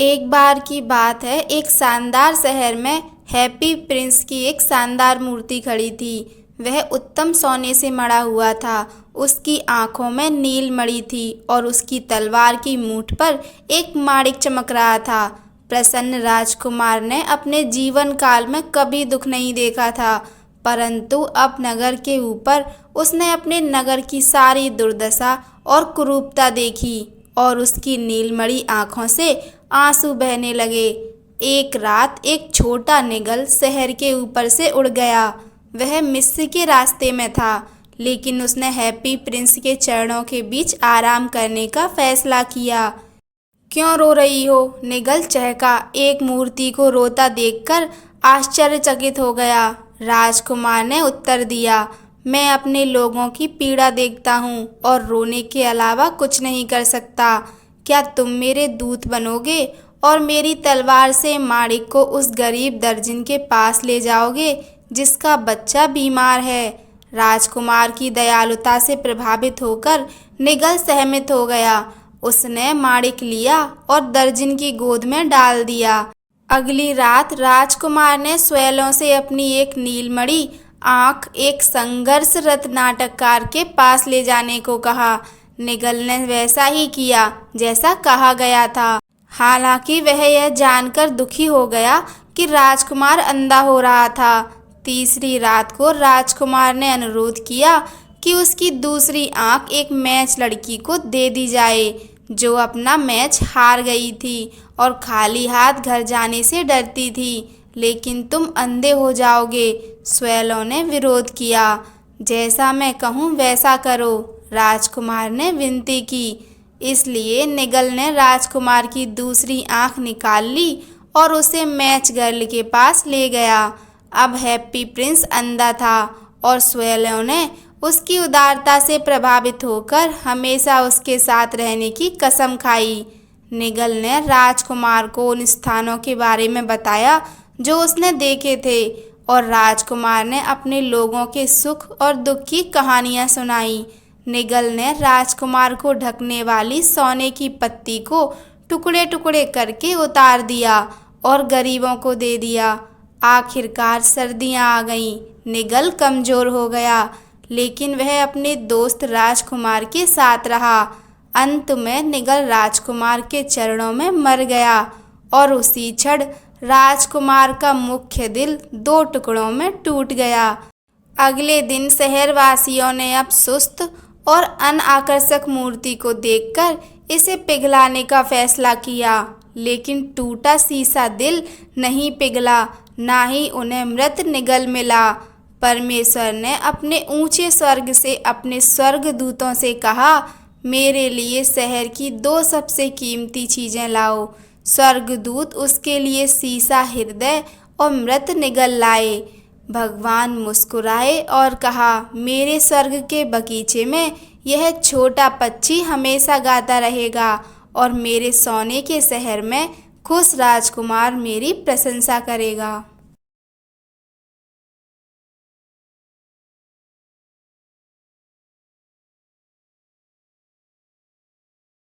एक बार की बात है, एक शानदार शहर में हैप्पी प्रिंस की एक शानदार मूर्ति खड़ी थी। वह उत्तम सोने से मढ़ा हुआ था। उसकी आंखों में नील मणि थी और उसकी तलवार की मूठ पर एक माणिक चमक रहा था। प्रसन्न राजकुमार ने अपने जीवन काल में कभी दुख नहीं देखा था, परंतु अब नगर के ऊपर उसने अपने नगर की सारी दुर्दशा और कुरूपता देखी और उसकी नीलमणि आंखों से आंसू बहने लगे। एक रात एक छोटा निगल शहर के ऊपर से उड़ गया। वह मिस्र के रास्ते में था, लेकिन उसने हैप्पी प्रिंस के चरणों के बीच आराम करने का फैसला किया। क्यों रो रही हो? निगल चहका। एक मूर्ति को रोता देखकर आश्चर्यचकित हो गया। राजकुमार ने उत्तर दिया, मैं अपने लोगों की पीड़ा देखता हूँ और रोने के अलावा कुछ नहीं कर सकता। क्या तुम मेरे दूत बनोगे और मेरी तलवार से माणिक को उस गरीब दर्जिन के पास ले जाओगे जिसका बच्चा बीमार है? राजकुमार की दयालुता से प्रभावित होकर निगल सहमत हो गया। उसने माणिक लिया और दर्जिन की गोद में डाल दिया। अगली रात राजकुमार ने स्वैलों से अपनी एक नीलमणि आंख एक संघर्षरत नाटककार के पास ले जाने को कहा। निगल ने वैसा ही किया जैसा कहा गया था। हालांकि वह यह जानकर दुखी हो गया कि राजकुमार अंधा हो रहा था। तीसरी रात को राजकुमार ने अनुरोध किया कि उसकी दूसरी आंख एक मैच लड़की को दे दी जाए जो अपना मैच हार गई थी और खाली हाथ घर जाने से डरती थी। लेकिन तुम अंधे हो जाओगे, स्वैलों ने विरोध किया। जैसा मैं कहूँ वैसा करो, राजकुमार ने विनती की। इसलिए निगल ने राजकुमार की दूसरी आंख निकाल ली और उसे मैच गर्ल के पास ले गया। अब हैप्पी प्रिंस अंधा था और स्वैलों ने उसकी उदारता से प्रभावित होकर हमेशा उसके साथ रहने की कसम खाई। निगल ने राजकुमार को उन स्थानों के बारे में बताया जो उसने देखे थे और राजकुमार ने अपने लोगों के सुख और दुख की कहानियां सुनाई। निगल ने राजकुमार को ढकने वाली सोने की पत्ती को टुकड़े टुकड़े करके उतार दिया और गरीबों को दे दिया। आखिरकार सर्दियां आ गईं। निगल कमजोर हो गया, लेकिन वह अपने दोस्त राजकुमार के साथ रहा। अंत में निगल राजकुमार के चरणों में मर गया और उसी क्षण राजकुमार का मुख्य दिल दो टुकड़ों में टूट गया। अगले दिन शहरवासियों ने अब सुस्त और अनाकर्षक मूर्ति को देखकर इसे पिघलाने का फैसला किया, लेकिन टूटा शीशा दिल नहीं पिघला, ना ही उन्हें मृत निगल मिला। परमेश्वर ने अपने ऊंचे स्वर्ग से अपने स्वर्गदूतों से कहा, मेरे लिए शहर की दो सबसे कीमती चीजें लाओ। स्वर्गदूत उसके लिए शीशा हृदय और मृत निगल लाए। भगवान मुस्कुराए और कहा, मेरे स्वर्ग के बगीचे में यह छोटा पक्षी हमेशा गाता रहेगा और मेरे सोने के शहर में खुश राजकुमार मेरी प्रशंसा करेगा।